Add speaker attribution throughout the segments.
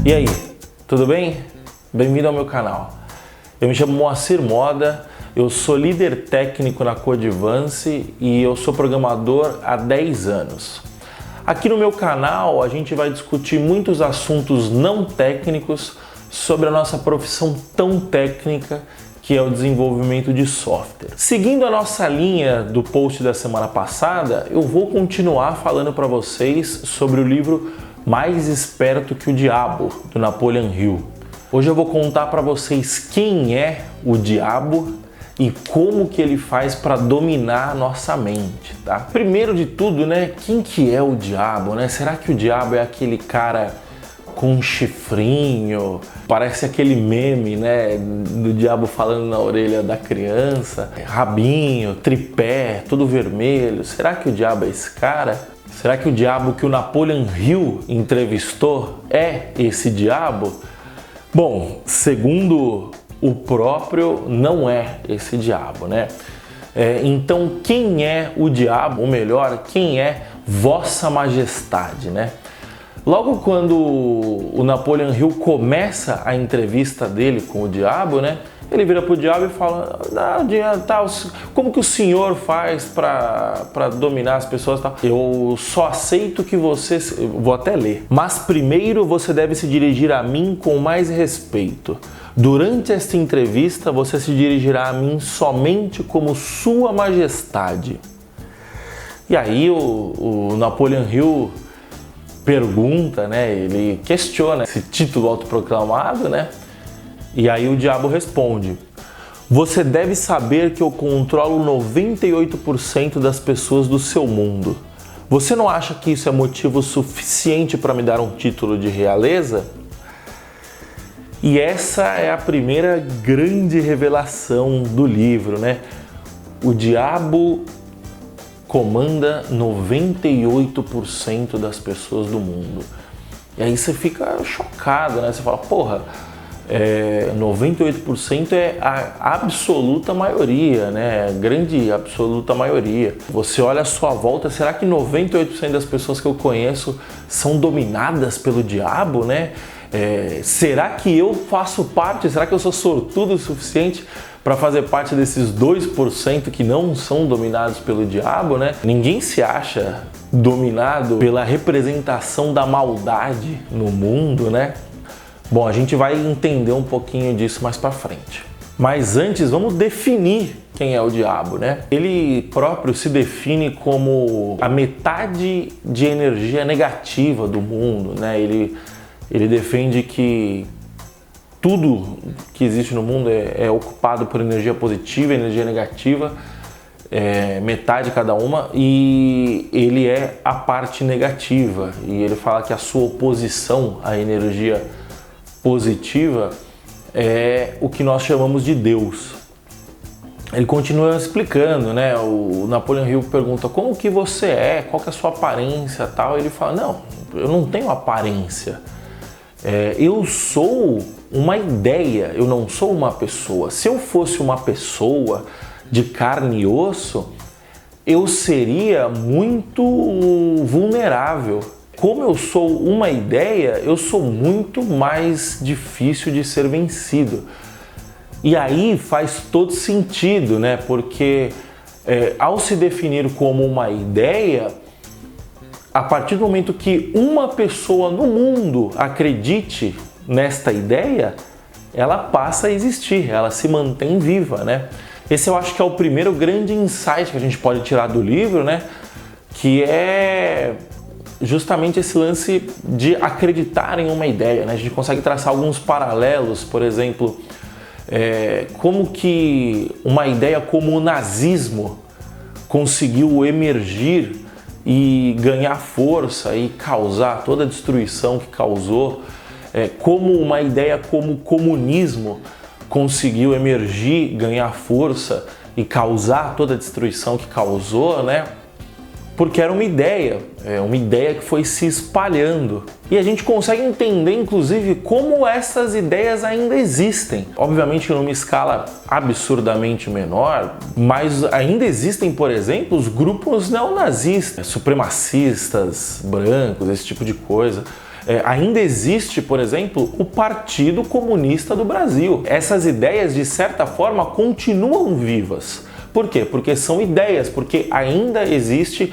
Speaker 1: E aí, tudo bem? Bem-vindo ao meu canal. Eu me chamo Moacir Moda, eu sou líder técnico na Codivance e eu sou programador há 10 anos. Aqui no meu canal a gente vai discutir muitos assuntos não técnicos sobre a nossa profissão tão técnica que é o desenvolvimento de software. Seguindo a nossa linha do post da semana passada, eu vou continuar falando para vocês sobre o livro Mais Esperto que o Diabo, do Napoleon Hill. Hoje eu vou contar para vocês quem é o diabo e como que ele faz para dominar a nossa mente, tá? Primeiro de tudo, né, quem que é o diabo, né? Será que o diabo é aquele cara com um chifrinho? Parece aquele meme, né, do diabo falando na orelha da criança, rabinho, tripé, tudo vermelho. Será que o diabo é esse cara? Será que o diabo que o Napoleon Hill entrevistou é esse diabo? Bom, segundo o próprio, não é esse diabo, né? Então, quem é o diabo? Ou melhor, quem é Vossa Majestade, né? Logo quando o Napoleon Hill começa a entrevista dele com o diabo, né? Ele vira pro diabo e fala: como que o senhor faz para dominar as pessoas? Eu só aceito que você... Vou até ler. Mas primeiro você deve se dirigir a mim com mais respeito. Durante esta entrevista você se dirigirá a mim somente como Sua Majestade. E aí o Napoleon Hill pergunta, né? Ele questiona esse título autoproclamado, né? E aí o diabo responde: você deve saber que eu controlo 98% das pessoas do seu mundo. Você não acha que isso é motivo suficiente para me dar um título de realeza? E essa é a primeira grande revelação do livro, né? O diabo comanda 98% das pessoas do mundo. E aí você fica chocado, né? Você fala, porra, 98% é a absoluta maioria, né? Grande absoluta maioria. Você olha à sua volta, será que 98% das pessoas que eu conheço são dominadas pelo diabo, né? Será que eu faço parte? Será que eu sou sortudo o suficiente para fazer parte desses 2% que não são dominados pelo diabo, né? Ninguém se acha dominado pela representação da maldade no mundo, né? Bom, a gente vai entender um pouquinho disso mais para frente. Mas antes, vamos definir quem é o diabo, né? Ele próprio se define como a metade de energia negativa do mundo, né? Ele defende que tudo que existe no mundo é ocupado por energia positiva e energia negativa, metade cada uma, e ele é a parte negativa. E ele fala que a sua oposição à energia positiva é o que nós chamamos de Deus. Ele continua explicando, né? O Napoleon Hill pergunta: como que você é? Qual que é a sua aparência, tal? Ele fala: não, eu não tenho aparência. Eu sou uma ideia, eu não sou uma pessoa. Se eu fosse uma pessoa de carne e osso, eu seria muito vulnerável. Como eu sou uma ideia, eu sou muito mais difícil de ser vencido. E aí faz todo sentido, né? Porque ao se definir como uma ideia, a partir do momento que uma pessoa no mundo acredite nesta ideia, ela passa a existir, ela se mantém viva, né? Esse eu acho que é o primeiro grande insight que a gente pode tirar do livro, né? Que é justamente esse lance de acreditar em uma ideia, né? A gente consegue traçar alguns paralelos, por exemplo, como que uma ideia como o nazismo conseguiu emergir e ganhar força e causar toda a destruição que causou, como uma ideia como o comunismo conseguiu emergir, ganhar força e causar toda a destruição que causou, né? Porque era uma ideia que foi se espalhando. E a gente consegue entender, inclusive, como essas ideias ainda existem. Obviamente numa escala absurdamente menor, mas ainda existem, por exemplo, os grupos neonazistas, supremacistas, brancos, esse tipo de coisa. Ainda existe, por exemplo, o Partido Comunista do Brasil. Essas ideias, de certa forma, continuam vivas. Por quê? Porque são ideias, porque ainda existe,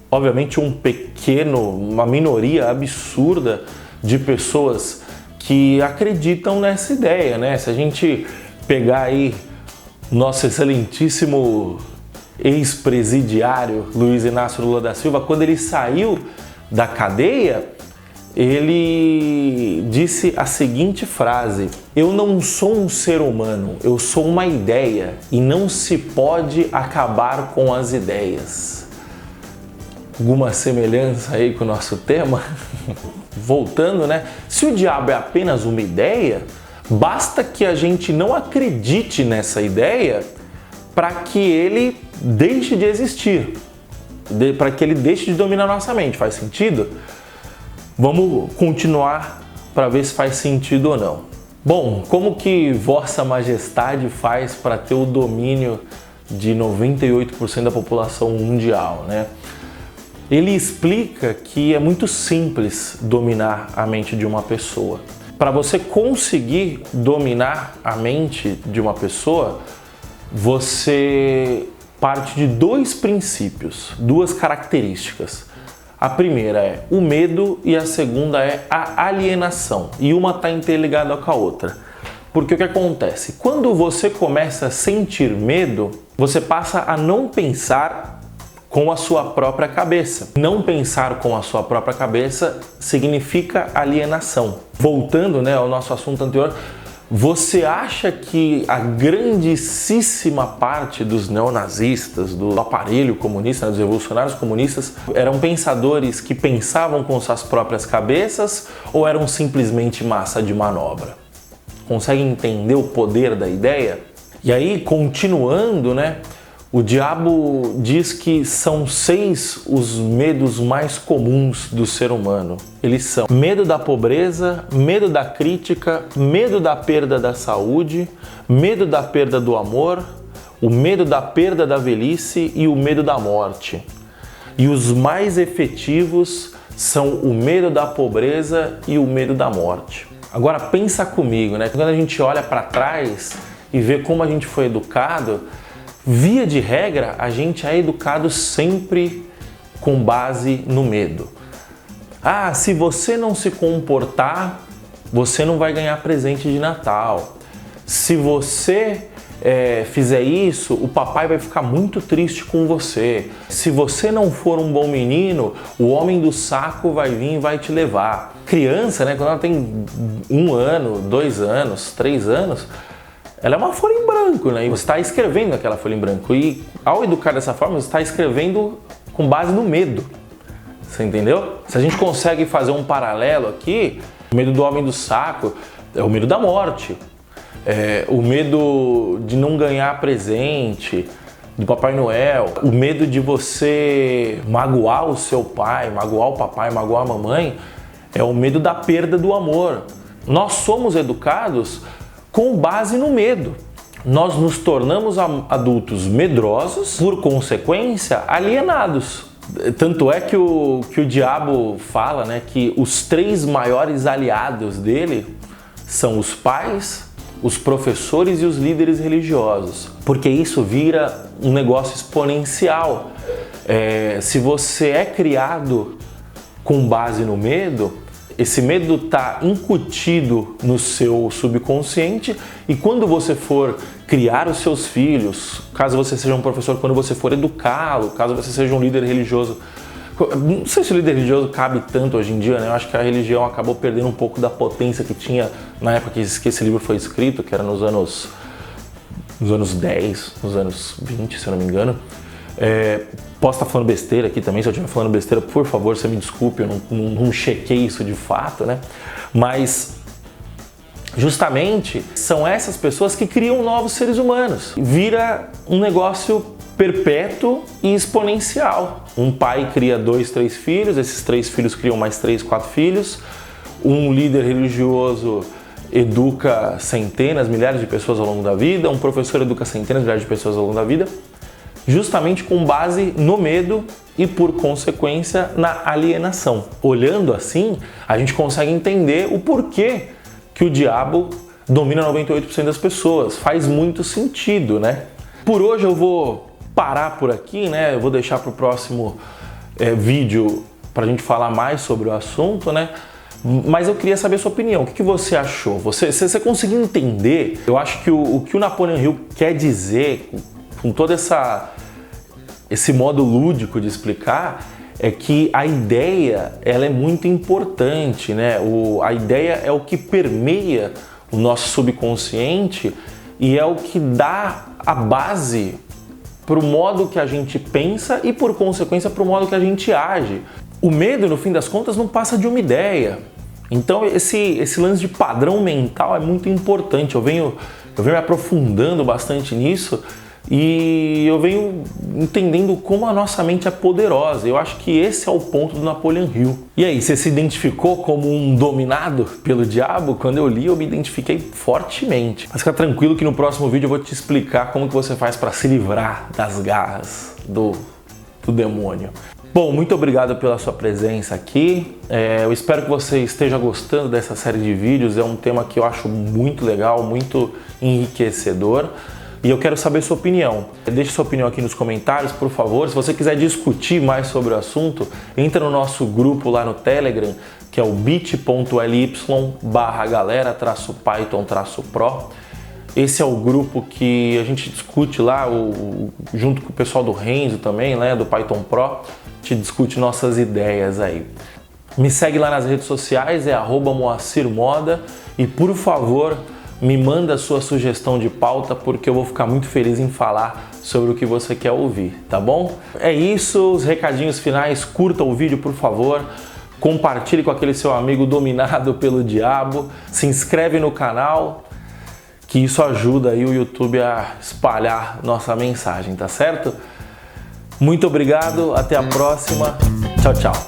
Speaker 1: obviamente, uma minoria absurda de pessoas que acreditam nessa ideia, né? Se a gente pegar aí nosso excelentíssimo ex-presidiário Luiz Inácio Lula da Silva, quando ele saiu da cadeia, ele disse a seguinte frase: eu não sou um ser humano, eu sou uma ideia e não se pode acabar com as ideias. Alguma semelhança aí com o nosso tema? Voltando, né? Se o diabo é apenas uma ideia, basta que a gente não acredite nessa ideia para que ele deixe de existir, para que ele deixe de dominar nossa mente. Faz sentido? Vamos continuar para ver se faz sentido ou não. Bom, como que Vossa Majestade faz para ter o domínio de 98% da população mundial, né? Ele explica que é muito simples dominar a mente de uma pessoa. Para você conseguir dominar a mente de uma pessoa, você parte de dois princípios, duas características. A primeira é o medo e a segunda é a alienação. E uma está interligada com a outra. Porque o que acontece? Quando você começa a sentir medo, você passa a não pensar com a sua própria cabeça. Não pensar com a sua própria cabeça significa alienação. Voltando, né, ao nosso assunto anterior, você acha que a grandíssima parte dos neonazistas, do aparelho comunista, dos revolucionários comunistas, eram pensadores que pensavam com suas próprias cabeças ou eram simplesmente massa de manobra? Conseguem entender o poder da ideia? E aí, continuando, né? O diabo diz que são 6 os medos mais comuns do ser humano. Eles são medo da pobreza, medo da crítica, medo da perda da saúde, medo da perda do amor, o medo da perda da velhice e o medo da morte. E os mais efetivos são o medo da pobreza e o medo da morte. Agora pensa comigo, né? Quando a gente olha para trás e vê como a gente foi educado, via de regra, a gente é educado sempre com base no medo. Ah, se você não se comportar, você não vai ganhar presente de Natal. Se você fizer isso, o papai vai ficar muito triste com você. Se você não for um bom menino, o homem do saco vai vir e vai te levar. Criança, né, quando ela tem 1 ano, 2 anos, 3 anos, ela é uma folha em branco, né? E você está escrevendo aquela folha em branco. E ao educar dessa forma, você está escrevendo com base no medo. Você entendeu? Se a gente consegue fazer um paralelo aqui, o medo do homem do saco é o medo da morte. O medo de não ganhar presente, do Papai Noel. O medo de você magoar o seu pai, magoar o papai, magoar a mamãe. É o medo da perda do amor. Nós somos educados com base no medo. Nós nos tornamos adultos medrosos, por consequência, alienados. Tanto é que o diabo fala, né, que os 3 maiores aliados dele são os pais, os professores e os líderes religiosos. Porque isso vira um negócio exponencial. Se você é criado com base no medo, esse medo está incutido no seu subconsciente e quando você for criar os seus filhos, caso você seja um professor, quando você for educá-lo, caso você seja um líder religioso, não sei se o líder religioso cabe tanto hoje em dia, né? Eu acho que a religião acabou perdendo um pouco da potência que tinha na época que esse livro foi escrito, que era nos anos 10, nos anos 20, se eu não me engano. Posso estar falando besteira aqui também, se eu estiver falando besteira, por favor, você me desculpe, eu não chequei isso de fato, né? Mas justamente são essas pessoas que criam novos seres humanos. Vira um negócio perpétuo e exponencial. Um pai cria 2, 3 filhos, esses 3 filhos criam mais 3, 4 filhos. Um líder religioso educa centenas, milhares de pessoas ao longo da vida. Um professor educa centenas, milhares de pessoas ao longo da vida. justamente com base no medo e, por consequência, na alienação. Olhando assim, a gente consegue entender o porquê que o diabo domina 98% das pessoas. Faz muito sentido, né? Por hoje eu vou parar por aqui, né? Eu vou deixar para o próximo vídeo para a gente falar mais sobre o assunto, né? Mas eu queria saber a sua opinião. O que você achou? Você conseguiu entender? Eu acho que o que o Napoleon Hill quer dizer com todo esse modo lúdico de explicar é que a ideia ela é muito importante, né? A ideia é o que permeia o nosso subconsciente e é o que dá a base para o modo que a gente pensa e, por consequência, para o modo que a gente age. O medo, no fim das contas, não passa de uma ideia. Então, esse lance de padrão mental é muito importante. Eu venho me aprofundando bastante nisso e eu venho entendendo como a nossa mente é poderosa. Eu acho que esse é o ponto do Napoleon Hill. E aí, você se identificou como um dominado pelo diabo? Quando eu li, eu me identifiquei fortemente. Mas fica tranquilo que no próximo vídeo eu vou te explicar como que você faz para se livrar das garras do demônio. Bom, muito obrigado pela sua presença aqui. Eu espero que você esteja gostando dessa série de vídeos. É um tema que eu acho muito legal, muito enriquecedor. E eu quero saber sua opinião. Deixe sua opinião aqui nos comentários, por favor. Se você quiser discutir mais sobre o assunto, entra no nosso grupo lá no Telegram, que é o bit.ly/galera-python-pro. Esse é o grupo que a gente discute lá, junto com o pessoal do Renzo também, né, do Python Pro, a gente discute nossas ideias aí. Me segue lá nas redes sociais, é @moacirmoda, e por favor, me manda a sua sugestão de pauta, porque eu vou ficar muito feliz em falar sobre o que você quer ouvir, tá bom? É isso, os recadinhos finais, curta o vídeo, por favor, compartilhe com aquele seu amigo dominado pelo diabo, se inscreve no canal, que isso ajuda aí o YouTube a espalhar nossa mensagem, tá certo? Muito obrigado, até a próxima, tchau, tchau!